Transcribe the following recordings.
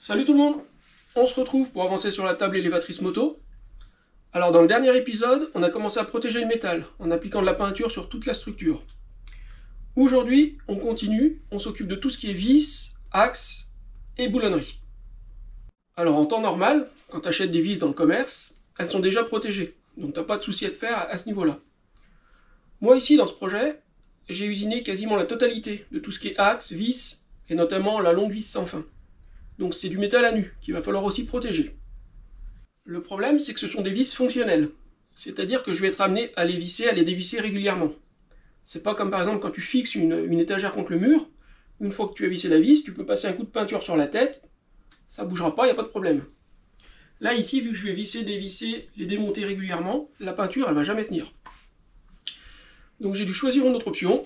Salut tout le monde, on se retrouve pour avancer sur la table élévatrice moto. Alors dans le dernier épisode, on a commencé à protéger le métal en appliquant de la peinture sur toute la structure. Aujourd'hui, on continue, on s'occupe de tout ce qui est vis, axes et boulonnerie. Alors en temps normal, quand tu achètes des vis dans le commerce, elles sont déjà protégées, donc tu n'as pas de souci à te faire à ce niveau-là. Moi ici dans ce projet, j'ai usiné quasiment la totalité de tout ce qui est axe, vis et notamment la longue vis sans fin. Donc c'est du métal à nu qu'il va falloir aussi protéger. Le problème, c'est que ce sont des vis fonctionnelles. C'est-à-dire que je vais être amené à les visser, à les dévisser régulièrement. C'est pas comme par exemple quand tu fixes une étagère contre le mur. Une fois que tu as vissé la vis, tu peux passer un coup de peinture sur la tête. Ça bougera pas, il n'y a pas de problème. Là ici, vu que je vais visser, dévisser, les démonter régulièrement, la peinture elle va jamais tenir. Donc j'ai dû choisir une autre option.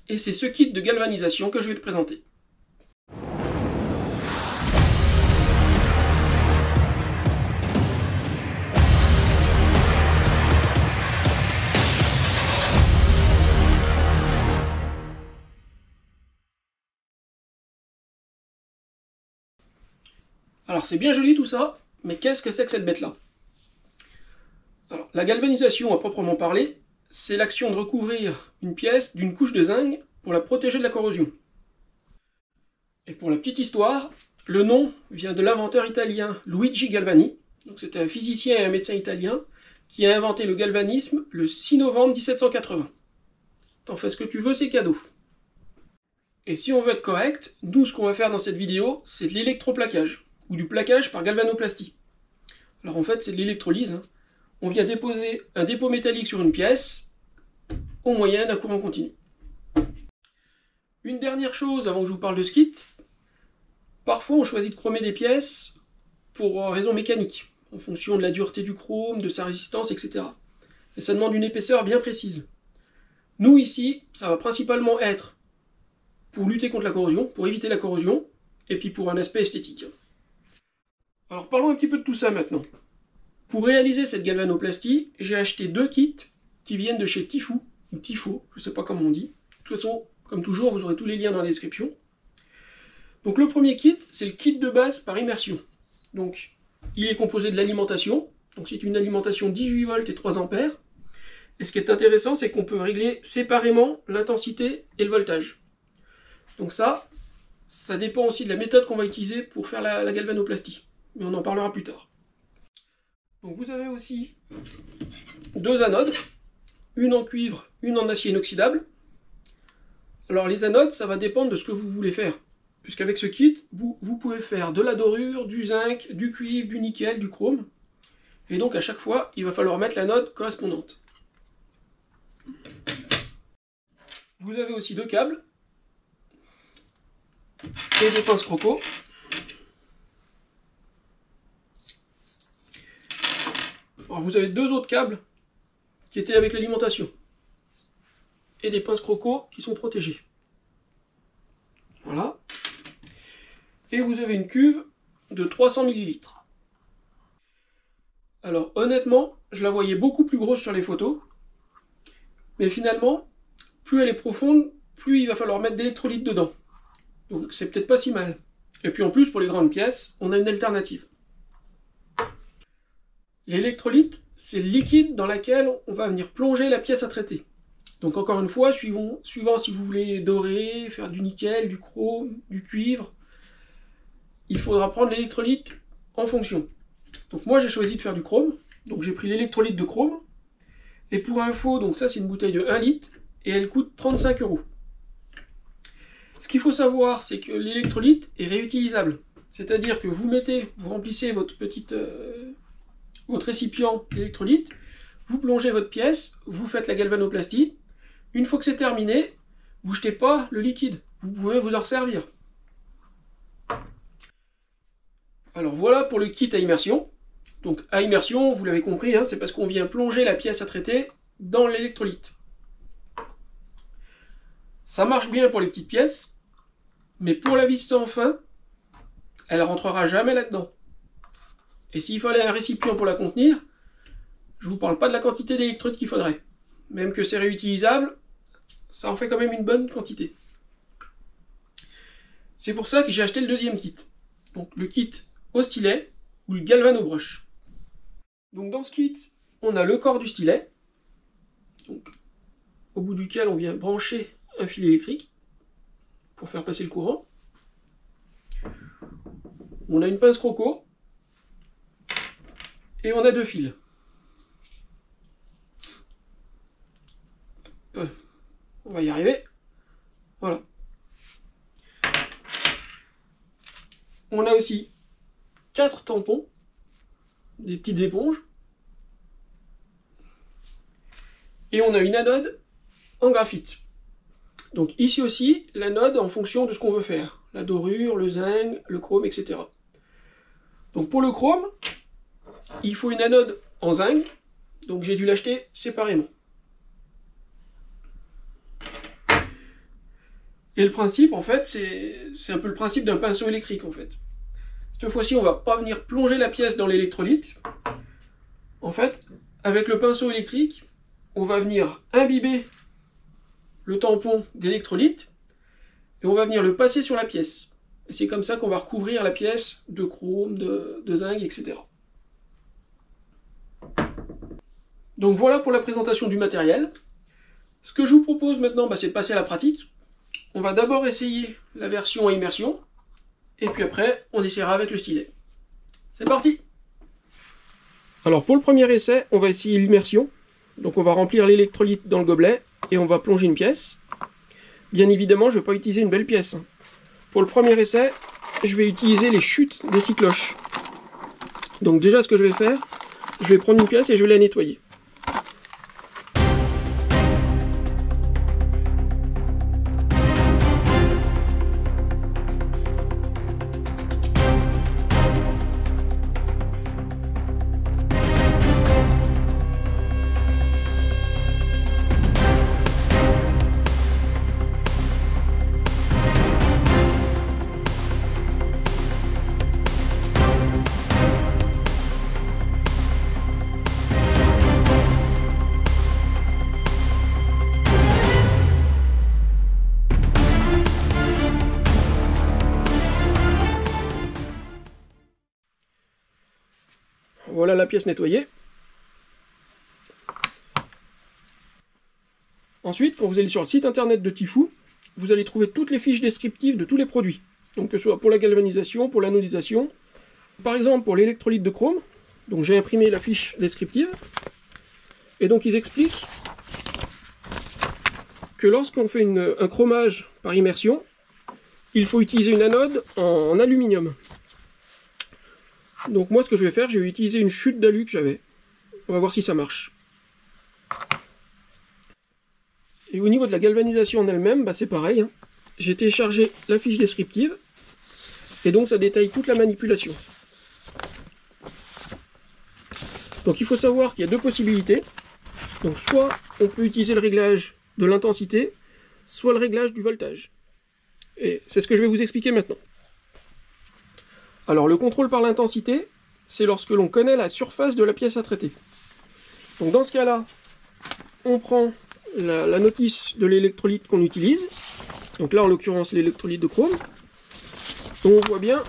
Et c'est ce kit de galvanisation que je vais te présenter. Alors c'est bien joli tout ça, mais qu'est-ce que c'est que cette bête-là? Alors la galvanisation à proprement parler, c'est l'action de recouvrir une pièce d'une couche de zinc pour la protéger de la corrosion. Et pour la petite histoire, le nom vient de l'inventeur italien Luigi Galvani. Donc c'était un physicien et un médecin italien qui a inventé le galvanisme le 6 novembre 1780. T'en fais ce que tu veux, c'est cadeau. Et si on veut être correct, nous ce qu'on va faire dans cette vidéo, c'est de l'électroplaquage, ou du plaquage par galvanoplastie. Alors en fait c'est de l'électrolyse. On vient déposer un dépôt métallique sur une pièce au moyen d'un courant continu. Une dernière chose avant que je vous parle de ce kit. Parfois on choisit de chromer des pièces pour raisons mécaniques, en fonction de la dureté du chrome, de sa résistance, etc. Et ça demande une épaisseur bien précise. Nous ici, ça va principalement être pour lutter contre la corrosion, pour éviter la corrosion, et puis pour un aspect esthétique. Alors parlons un petit peu de tout ça maintenant. Pour réaliser cette galvanoplastie, j'ai acheté deux kits qui viennent de chez Tifo, ou Tifo, je ne sais pas comment on dit. De toute façon, comme toujours, vous aurez tous les liens dans la description. Donc le premier kit, c'est le kit de base par immersion. Donc il est composé de l'alimentation, donc c'est une alimentation 18 volts et 3 ampères. Et ce qui est intéressant, c'est qu'on peut régler séparément l'intensité et le voltage. Donc ça dépend aussi de la méthode qu'on va utiliser pour faire la galvanoplastie. Mais on en parlera plus tard. Donc vous avez aussi deux anodes, une en cuivre, une en acier inoxydable. Alors les anodes, ça va dépendre de ce que vous voulez faire. Puisqu'avec ce kit, vous pouvez faire de la dorure, du zinc, du cuivre, du nickel, du chrome. Et donc à chaque fois, il va falloir mettre l'anode correspondante. Vous avez aussi deux câbles et des pinces croco. Alors vous avez deux autres câbles qui étaient avec l'alimentation et des pinces croco qui sont protégées. Voilà. Et vous avez une cuve de 300 ml. Alors honnêtement, je la voyais beaucoup plus grosse sur les photos, mais finalement, plus elle est profonde, plus il va falloir mettre d'électrolyte dedans. Donc c'est peut-être pas si mal. Et puis en plus, pour les grandes pièces, on a une alternative. L'électrolyte, c'est le liquide dans lequel on va venir plonger la pièce à traiter. Donc encore une fois, suivant si vous voulez dorer, faire du nickel, du chrome, du cuivre, il faudra prendre l'électrolyte en fonction. Donc moi j'ai choisi de faire du chrome, donc j'ai pris l'électrolyte de chrome. Et pour info, donc ça c'est une bouteille de 1 litre, et elle coûte 35 €. Ce qu'il faut savoir, c'est que l'électrolyte est réutilisable. C'est-à-dire que vous remplissez votre récipient d'électrolyte, vous plongez votre pièce, vous faites la galvanoplastie. Une fois que c'est terminé, vous ne jetez pas le liquide, vous pouvez vous en servir. Alors voilà pour le kit à immersion. Donc à immersion, vous l'avez compris, c'est parce qu'on vient plonger la pièce à traiter dans l'électrolyte. Ça marche bien pour les petites pièces, mais pour la vis sans fin, elle rentrera jamais là-dedans. Et s'il fallait un récipient pour la contenir, je ne vous parle pas de la quantité d'électrodes qu'il faudrait. Même que c'est réutilisable, ça en fait quand même une bonne quantité. C'est pour ça que j'ai acheté le deuxième kit. Donc le kit au stylet ou le galvanobrush. Donc dans ce kit, on a le corps du stylet, donc, au bout duquel on vient brancher un fil électrique pour faire passer le courant. On a une pince croco et on a 2 fils. On va y arriver. Voilà. On a aussi 4 tampons, des petites éponges. Et on a une anode en graphite. Donc ici aussi, l'anode en fonction de ce qu'on veut faire. La dorure, le zinc, le chrome, etc. Donc pour le chrome, il faut une anode en zinc. Donc j'ai dû l'acheter séparément. Et le principe, en fait, c'est un peu le principe d'un pinceau électrique, en fait. Cette fois-ci, on va pas venir plonger la pièce dans l'électrolyte. En fait, avec le pinceau électrique, on va venir imbiber le tampon d'électrolyte et on va venir le passer sur la pièce. Et c'est comme ça qu'on va recouvrir la pièce de chrome, de zinc, etc. Donc voilà pour la présentation du matériel. Ce que je vous propose maintenant, c'est de passer à la pratique. On va d'abord essayer la version à immersion, et puis après, on essaiera avec le stylet. C'est parti! Alors pour le premier essai, on va essayer l'immersion. Donc on va remplir l'électrolyte dans le gobelet, et on va plonger une pièce. Bien évidemment, je ne vais pas utiliser une belle pièce. Pour le premier essai, je vais utiliser les chutes des cycloches. Donc déjà, ce que je vais faire, je vais prendre une pièce et je vais la nettoyer. Voilà la pièce nettoyée. Ensuite, quand vous allez sur le site internet de Tifou, vous allez trouver toutes les fiches descriptives de tous les produits. Donc que ce soit pour la galvanisation, pour l'anodisation. Par exemple, pour l'électrolyte de chrome, donc j'ai imprimé la fiche descriptive. Et donc ils expliquent que lorsqu'on fait un chromage par immersion, il faut utiliser une anode en aluminium. Donc moi ce que je vais faire, je vais utiliser une chute d'alu que j'avais. On va voir si ça marche. Et au niveau de la galvanisation en elle-même, c'est pareil. Hein. J'ai téléchargé la fiche descriptive. Et donc ça détaille toute la manipulation. Donc il faut savoir qu'il y a 2 possibilités. Donc soit on peut utiliser le réglage de l'intensité, soit le réglage du voltage. Et c'est ce que je vais vous expliquer maintenant. Alors le contrôle par l'intensité, c'est lorsque l'on connaît la surface de la pièce à traiter. Donc dans ce cas-là, on prend la notice de l'électrolyte qu'on utilise. Donc là en l'occurrence l'électrolyte de chrome. Donc on voit bien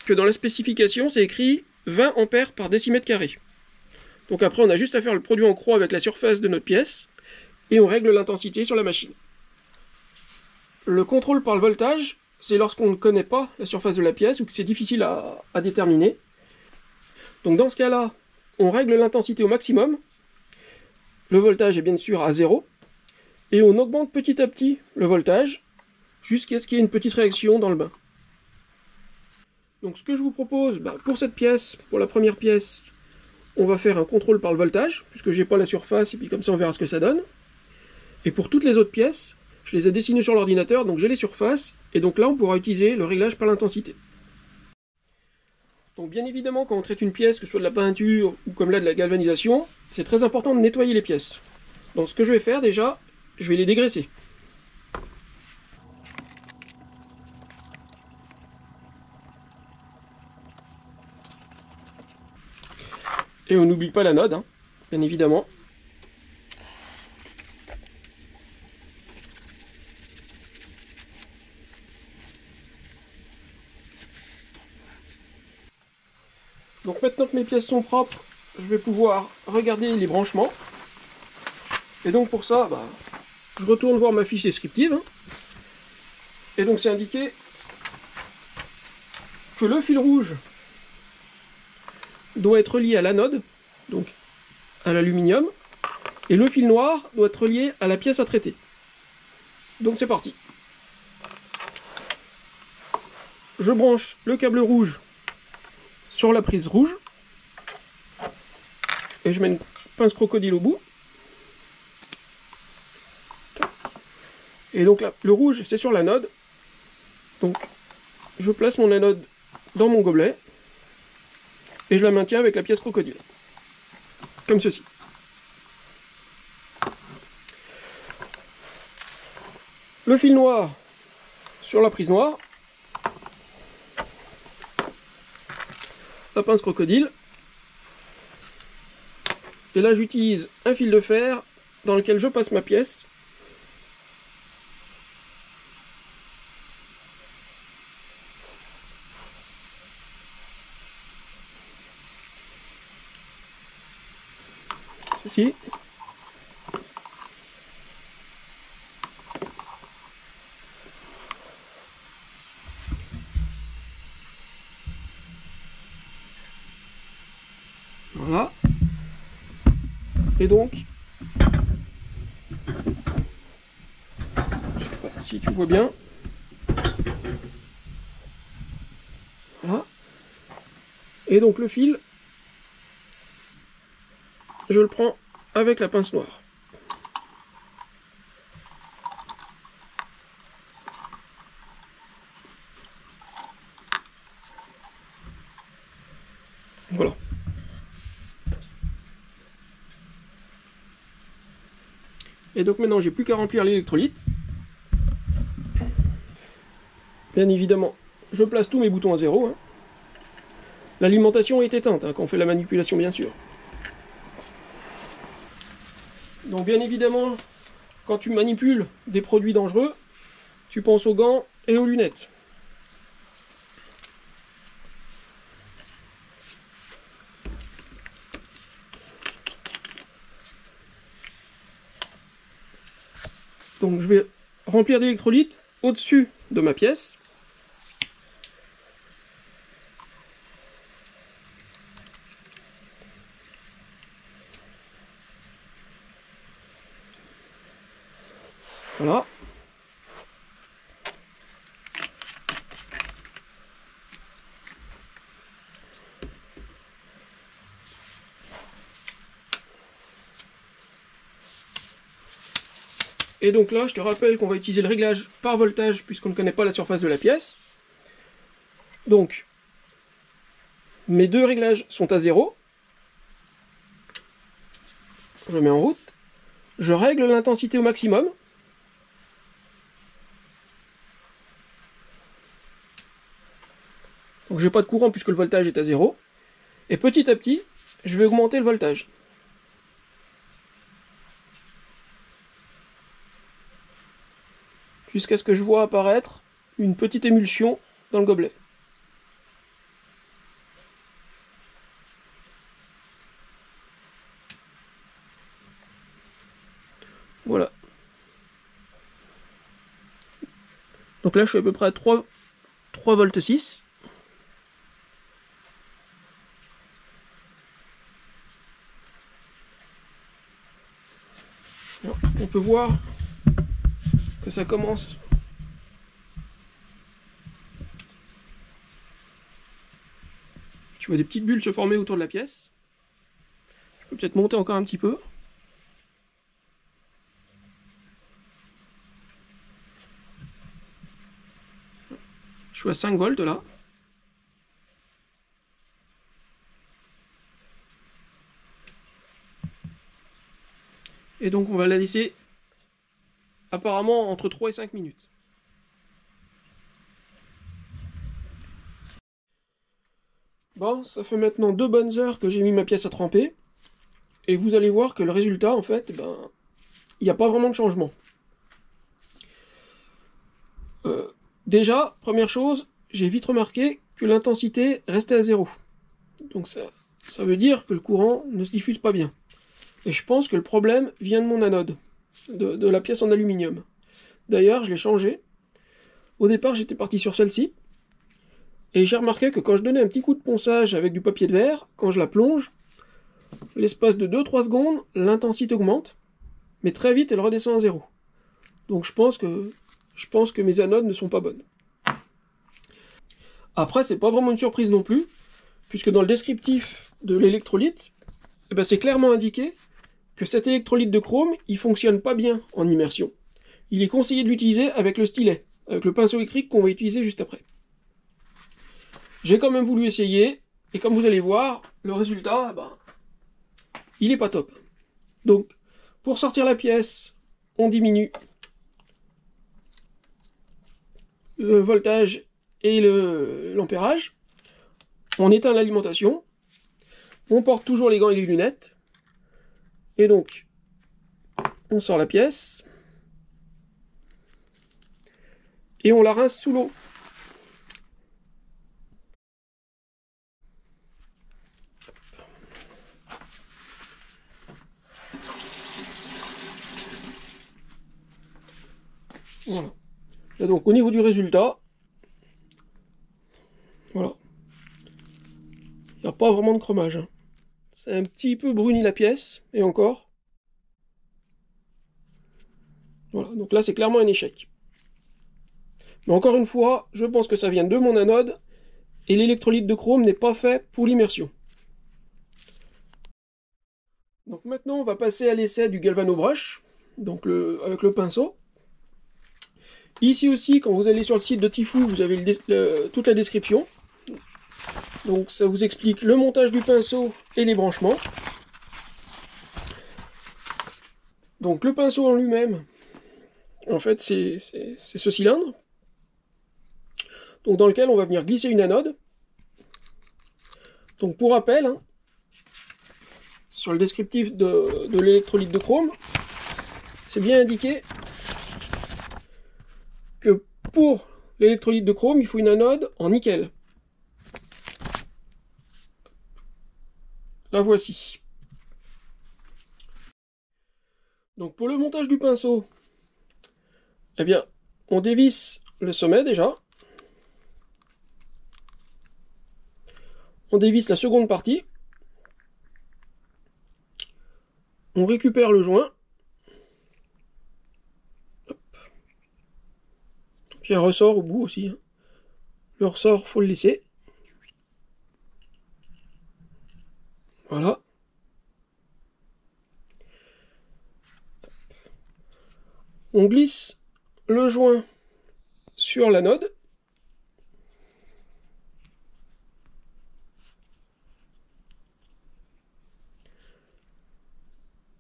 que dans la spécification c'est écrit 20 ampères par décimètre carré. Donc après on a juste à faire le produit en croix avec la surface de notre pièce et on règle l'intensité sur la machine. Le contrôle par le voltage, c'est lorsqu'on ne connaît pas la surface de la pièce ou que c'est difficile à déterminer. Donc dans ce cas-là, on règle l'intensité au maximum. Le voltage est bien sûr à 0. Et on augmente petit à petit le voltage jusqu'à ce qu'il y ait une petite réaction dans le bain. Donc ce que je vous propose, pour cette pièce, pour la première pièce, on va faire un contrôle par le voltage, puisque j'ai pas la surface, et puis comme ça on verra ce que ça donne. Et pour toutes les autres pièces, je les ai dessinées sur l'ordinateur, donc j'ai les surfaces, et donc là on pourra utiliser le réglage par l'intensité. Donc bien évidemment, quand on traite une pièce, que ce soit de la peinture ou comme là de la galvanisation, c'est très important de nettoyer les pièces. Donc ce que je vais faire déjà, je vais les dégraisser. Et on n'oublie pas l'anode, hein, bien évidemment. Donc maintenant que mes pièces sont propres, je vais pouvoir regarder les branchements. Et donc pour ça, je retourne voir ma fiche descriptive. Et donc c'est indiqué que le fil rouge doit être relié à l'anode, donc à l'aluminium, et le fil noir doit être relié à la pièce à traiter. Donc c'est parti. Je branche le câble rouge sur la prise rouge, et je mets une pince crocodile au bout. Et donc là, le rouge c'est sur l'anode, donc je place mon anode dans mon gobelet, et je la maintiens avec la pièce crocodile, comme ceci. Le fil noir sur la prise noire, la pince crocodile, et là j'utilise un fil de fer dans lequel je passe ma pièce. Ceci. Voilà. Et donc, je sais pas si tu vois bien. Voilà. Et donc le fil, je le prends avec la pince noire. Voilà. Et donc maintenant j'ai plus qu'à remplir l'électrolyte. Bien évidemment, je place tous mes boutons à zéro. Hein. L'alimentation est éteinte quand on fait la manipulation, bien sûr. Donc bien évidemment, quand tu manipules des produits dangereux, tu penses aux gants et aux lunettes. Donc je vais remplir d'électrolyte au-dessus de ma pièce. Voilà. Et donc là, je te rappelle qu'on va utiliser le réglage par voltage puisqu'on ne connaît pas la surface de la pièce. Donc, mes deux réglages sont à 0. Je mets en route. Je règle l'intensité au maximum. Donc j'ai pas de courant puisque le voltage est à 0. Et petit à petit, je vais augmenter le voltage. Jusqu'à ce que je vois apparaître une petite émulsion dans le gobelet. Voilà. Donc là je suis à peu près à 3 volts 6. Alors, on peut voir que ça commence tu vois des petites bulles se former autour de la pièce. Je peux peut-être monter encore un petit peu. Je suis à 5 volts là. Et donc on va la laisser apparemment entre 3 et 5 minutes. Bon, ça fait maintenant 2 bonnes heures que j'ai mis ma pièce à tremper. Et vous allez voir que le résultat, en fait, il n'y a pas vraiment de changement. Déjà, première chose, j'ai vite remarqué que l'intensité restait à 0. Donc ça veut dire que le courant ne se diffuse pas bien. Et je pense que le problème vient de mon anode, de la pièce en aluminium. D'ailleurs, je l'ai changé. Au départ, j'étais parti sur celle-ci. Et j'ai remarqué que quand je donnais un petit coup de ponçage avec du papier de verre, quand je la plonge, l'espace de 2-3 secondes, l'intensité augmente, mais très vite, elle redescend à zéro. Donc je pense que mes anodes ne sont pas bonnes. Après, c'est pas vraiment une surprise non plus, puisque dans le descriptif de l'électrolyte, eh ben, c'est clairement indiqué que cet électrolyte de chrome, il fonctionne pas bien en immersion. Il est conseillé de l'utiliser avec le stylet, avec le pinceau électrique qu'on va utiliser juste après. J'ai quand même voulu essayer, et comme vous allez voir, le résultat, eh ben, il est pas top. Donc, pour sortir la pièce, on diminue le voltage et l'ampérage. On éteint l'alimentation. On porte toujours les gants et les lunettes. Et donc, on sort la pièce. Et on la rince sous l'eau. Voilà. Et donc, au niveau du résultat, voilà. Il n'y a pas vraiment de chromage. Hein. C'est un petit peu bruni la pièce, et encore. Voilà, donc là c'est clairement un échec. Mais encore une fois, je pense que ça vient de mon anode, et l'électrolyte de chrome n'est pas fait pour l'immersion. Donc maintenant on va passer à l'essai du galvanobrush, donc avec le pinceau. Ici aussi, quand vous allez sur le site de Tifou, vous avez toute la description. Donc ça vous explique le montage du pinceau et les branchements. Donc le pinceau en lui-même, en fait c'est ce cylindre, donc dans lequel on va venir glisser une anode. Donc pour rappel, hein, sur le descriptif de l'électrolyte de chrome, c'est bien indiqué que pour l'électrolyte de chrome, il faut une anode en nickel. La voici. Donc pour le montage du pinceau, eh bien, on dévisse le sommet déjà. On dévisse la seconde partie. On récupère le joint. Hop. Il y a un ressort au bout aussi. Hein. Le ressort, faut le laisser. Voilà. On glisse le joint sur l'anode.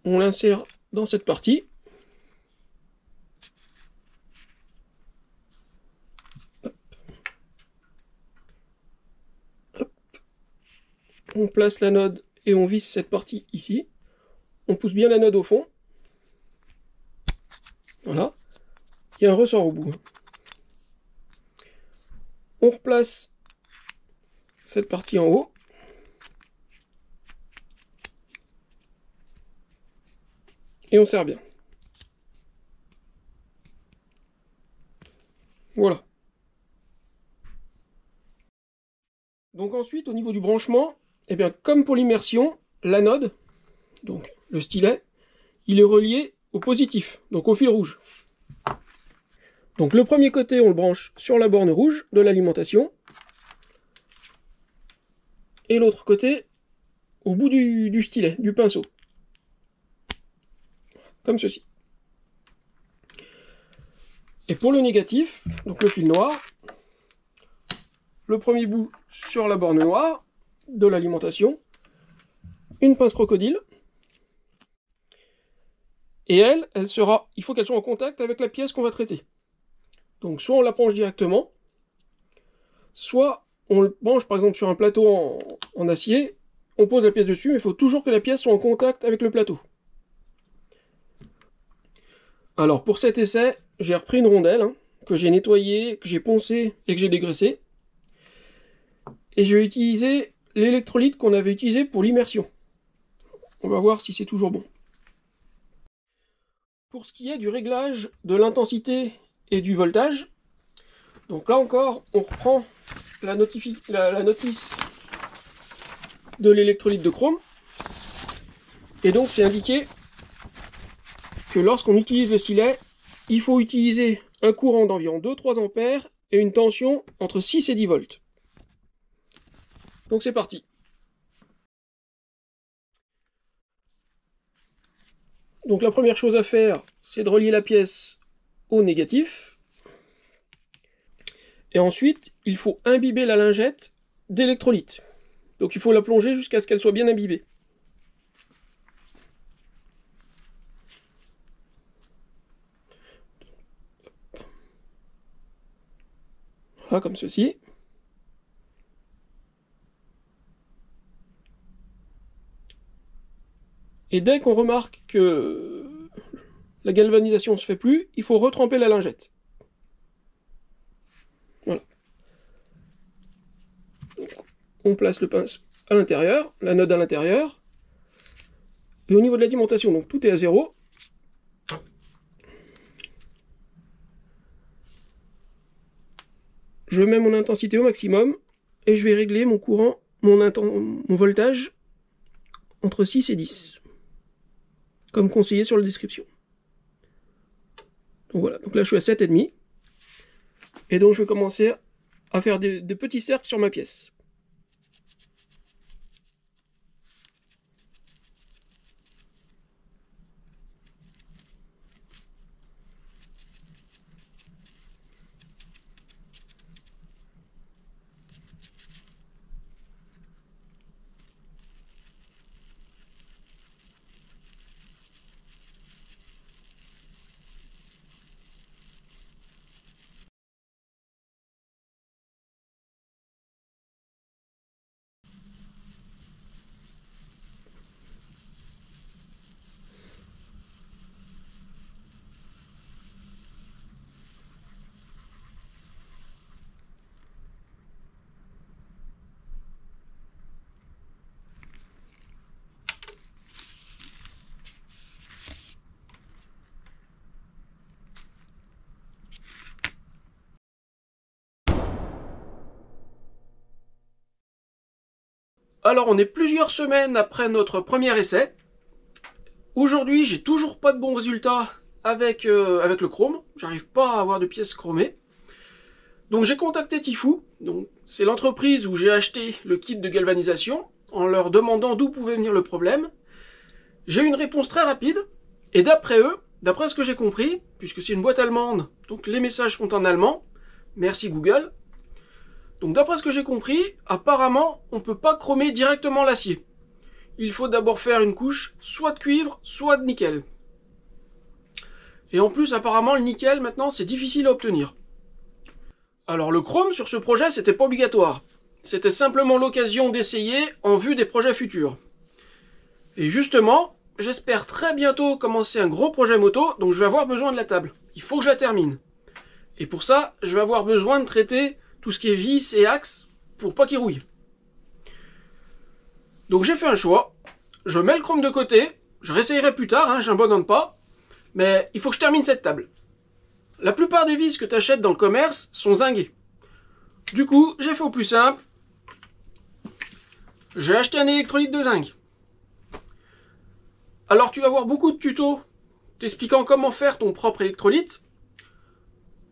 On l'insère dans cette partie. Hop. Hop. On place l'anode et on visse cette partie ici. On pousse bien l'anode au fond. Voilà. Il y a un ressort au bout. On replace cette partie en haut. Et on serre bien. Voilà. Donc ensuite, au niveau du branchement, eh bien, comme pour l'immersion, l'anode, donc le stylet, il est relié au positif, donc au fil rouge. Donc le premier côté, on le branche sur la borne rouge de l'alimentation. Et l'autre côté, au bout du stylet, du pinceau. Comme ceci. Et pour le négatif, donc le fil noir, le premier bout sur la borne noire de l'alimentation, une pince crocodile, et elle sera, il faut qu'elle soit en contact avec la pièce qu'on va traiter. Donc soit on la branche directement, soit on le branche par exemple sur un plateau en acier, on pose la pièce dessus, mais il faut toujours que la pièce soit en contact avec le plateau. Alors pour cet essai, j'ai repris une rondelle, hein, que j'ai nettoyée, que j'ai poncée et que j'ai dégraissée. Et je vais utiliser l'électrolyte qu'on avait utilisé pour l'immersion. On va voir si c'est toujours bon. Pour ce qui est du réglage de l'intensité et du voltage, donc là encore, on reprend la notice de l'électrolyte de chrome. Et donc c'est indiqué que lorsqu'on utilise le silet, il faut utiliser un courant d'environ 2-3 ampères et une tension entre 6 et 10 volts. Donc c'est parti. Donc la première chose à faire, c'est de relier la pièce au négatif. Et ensuite, il faut imbiber la lingette d'électrolyte. Donc il faut la plonger jusqu'à ce qu'elle soit bien imbibée. Voilà, comme ceci. Et dès qu'on remarque que la galvanisation ne se fait plus, il faut retremper la lingette. Voilà. Donc, on place le pince à l'intérieur, l'anode à l'intérieur. Et au niveau de l'alimentation, donc tout est à 0. Je mets mon intensité au maximum et je vais régler mon courant, mon voltage entre 6 et 10. Comme conseillé sur la description. Donc voilà, donc là je suis à 7,5. Et donc je vais commencer à faire des petits cercles sur ma pièce. Alors on est plusieurs semaines après notre premier essai. Aujourd'hui j'ai toujours pas de bons résultats avec le chrome. J'arrive pas à avoir de pièces chromées. Donc j'ai contacté Tifou, donc c'est l'entreprise où j'ai acheté le kit de galvanisation, en leur demandant d'où pouvait venir le problème. J'ai eu une réponse très rapide, et d'après eux, d'après ce que j'ai compris, puisque c'est une boîte allemande, donc les messages sont en allemand, merci Google. Donc d'après ce que j'ai compris, apparemment on ne peut pas chromer directement l'acier. Il faut d'abord faire une couche soit de cuivre, soit de nickel. Et en plus apparemment le nickel maintenant c'est difficile à obtenir. Alors le chrome sur ce projet c'était pas obligatoire. C'était simplement l'occasion d'essayer en vue des projets futurs. Et justement, j'espère très bientôt commencer un gros projet moto, donc je vais avoir besoin de la table. Il faut que je la termine. Et pour ça, je vais avoir besoin de traiter tout ce qui est vis et axes pour pas qu'il rouille. Donc j'ai fait un choix. Je mets le chrome de côté. Je réessayerai plus tard, j'abandonne pas. Mais il faut que je termine cette table. La plupart des vis que tu achètes dans le commerce sont zinguées. Du coup, j'ai fait au plus simple. J'ai acheté un électrolyte de zinc. Alors tu vas voir beaucoup de tutos t'expliquant comment faire ton propre électrolyte.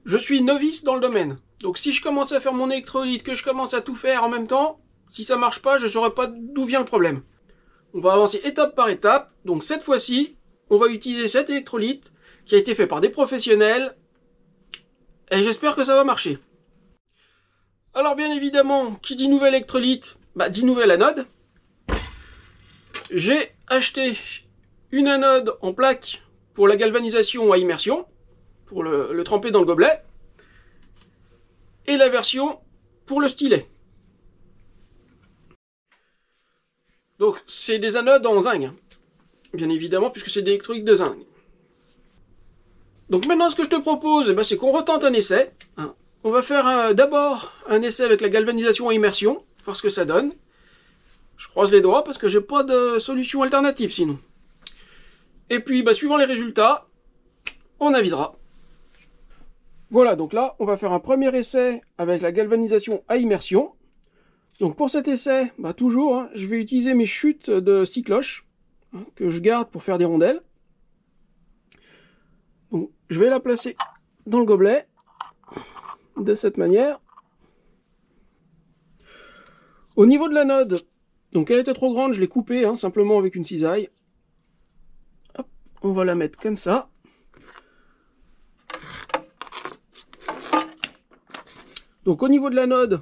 Je suis novice dans le domaine. Donc si je commence à faire mon électrolyte, que je commence à tout faire en même temps, si ça marche pas, je ne saurai pas d'où vient le problème. On va avancer étape par étape. Donc cette fois-ci, on va utiliser cet électrolyte qui a été fait par des professionnels. Et j'espère que ça va marcher. Alors bien évidemment, qui dit nouvel électrolyte, dit nouvelle anode. J'ai acheté une anode en plaque pour la galvanisation à immersion, pour le tremper dans le gobelet, et la version pour le stylet. Donc c'est des anodes en zinc, bien évidemment, puisque c'est des électrolytes de zinc. Donc maintenant ce que je te propose, c'est qu'on retente un essai. On va faire d'abord un essai avec la galvanisation à immersion, voir ce que ça donne. Je croise les doigts parce que j'ai pas de solution alternative sinon. Et puis, suivant les résultats, on avisera. Voilà, donc là, on va faire un premier essai avec la galvanisation à immersion. Donc pour cet essai, toujours, je vais utiliser mes chutes de 6 cloches, que je garde pour faire des rondelles. Donc je vais la placer dans le gobelet, de cette manière. Au niveau de l'anode, donc elle était trop grande, je l'ai coupée, simplement avec une cisaille. Hop, on va la mettre comme ça. Donc au niveau de l'anode,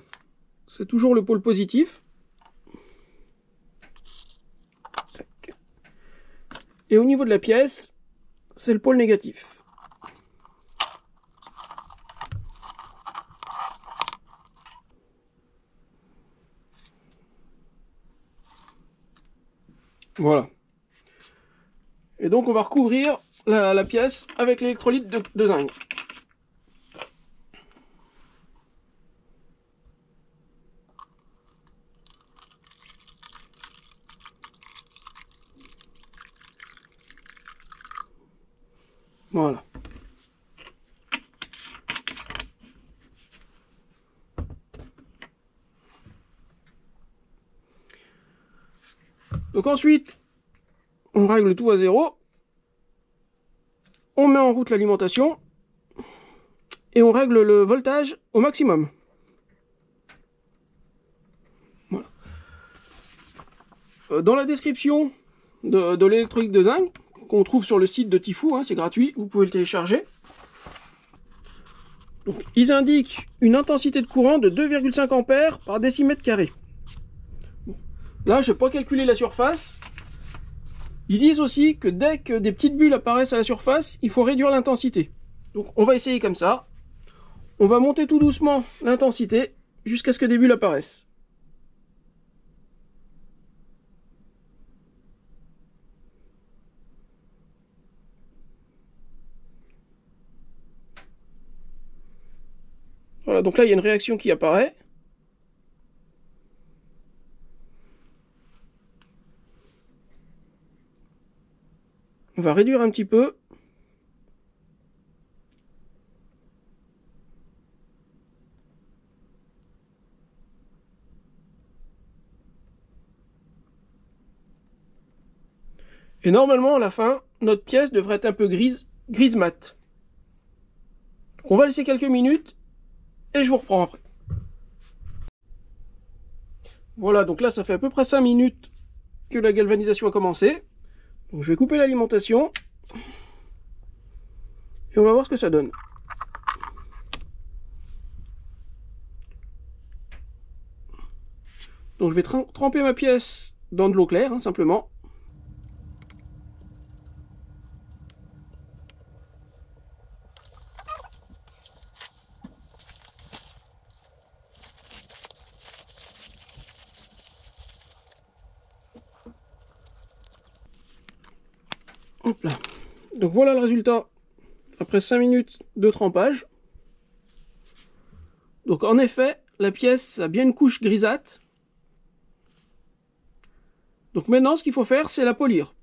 c'est toujours le pôle positif. Tac. Et au niveau de la pièce, c'est le pôle négatif. Voilà. Et donc on va recouvrir la pièce avec l'électrolyte de zinc. Voilà. Donc ensuite, on règle tout à 0. On met en route l'alimentation. Et on règle le voltage au maximum. Voilà. Dans la description de l'électrolyte de zinc, qu'on trouve sur le site de Tifou, c'est gratuit, vous pouvez le télécharger. Donc, ils indiquent une intensité de courant de 2,5 ampères par décimètre carré. Là, je n'ai pas calculé la surface. Ils disent aussi que dès que des petites bulles apparaissent à la surface, il faut réduire l'intensité. Donc on va essayer comme ça. On va monter tout doucement l'intensité jusqu'à ce que des bulles apparaissent. Voilà, donc là il y a une réaction qui apparaît. On va réduire un petit peu. Et normalement, à la fin, notre pièce devrait être un peu grise mat. On va laisser quelques minutes et je vous reprends après. Voilà, donc là, ça fait à peu près 5 minutes que la galvanisation a commencé. Donc je vais couper l'alimentation et on va voir ce que ça donne. Donc je vais tremper ma pièce dans de l'eau claire, simplement. Hop là. Donc voilà le résultat après 5 minutes de trempage. Donc en effet, la pièce a bien une couche grisâtre. Donc maintenant, ce qu'il faut faire, c'est la polir.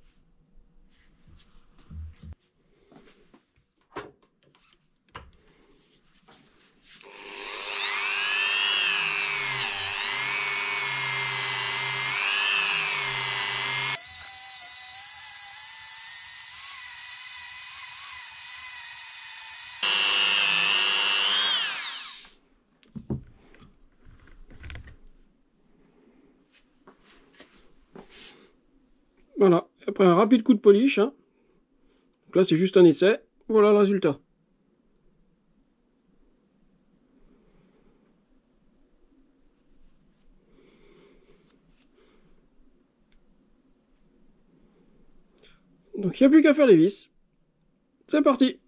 Voilà, après un rapide coup de polish, donc là c'est juste un essai, voilà le résultat. Donc il n'y a plus qu'à faire les vis. C'est parti!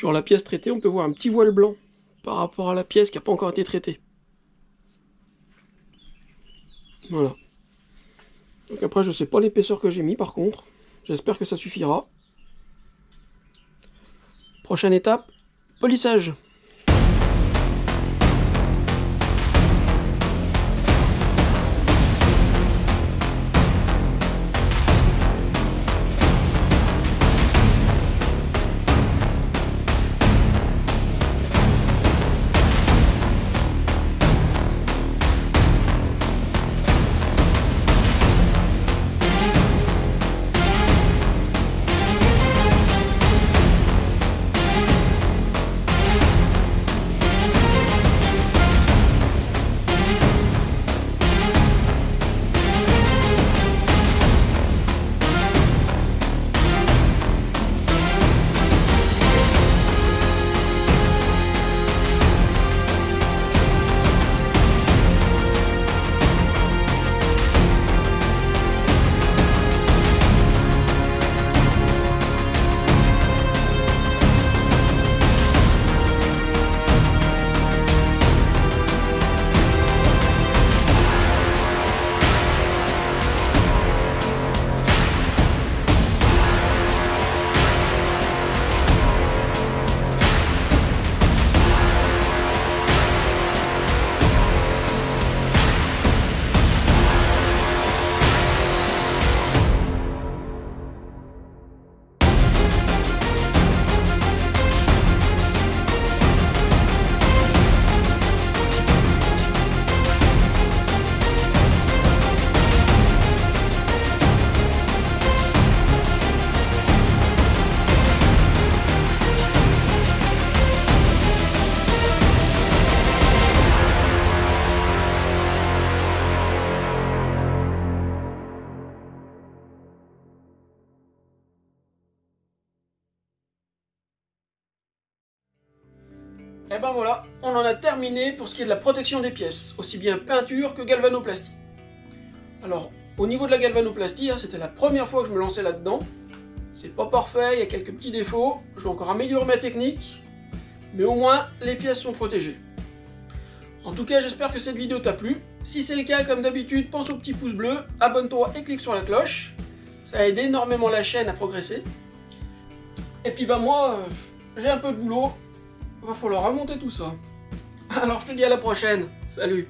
sur la pièce traitée, on peut voir un petit voile blanc par rapport à la pièce qui n'a pas encore été traitée. Voilà. Donc après, je ne sais pas l'épaisseur que j'ai mis par contre. J'espère que ça suffira. Prochaine étape, polissage. Et ben voilà, on en a terminé pour ce qui est de la protection des pièces, aussi bien peinture que galvanoplastie. Alors, au niveau de la galvanoplastie, c'était la première fois que je me lançais là-dedans. C'est pas parfait, il y a quelques petits défauts, je vais encore améliorer ma technique, mais au moins, les pièces sont protégées. En tout cas, j'espère que cette vidéo t'a plu. Si c'est le cas, comme d'habitude, pense au petit pouce bleu, abonne-toi et clique sur la cloche. Ça aide énormément la chaîne à progresser. Et puis bah moi, j'ai un peu de boulot. Va falloir remonter tout ça. Alors je te dis à la prochaine. Salut!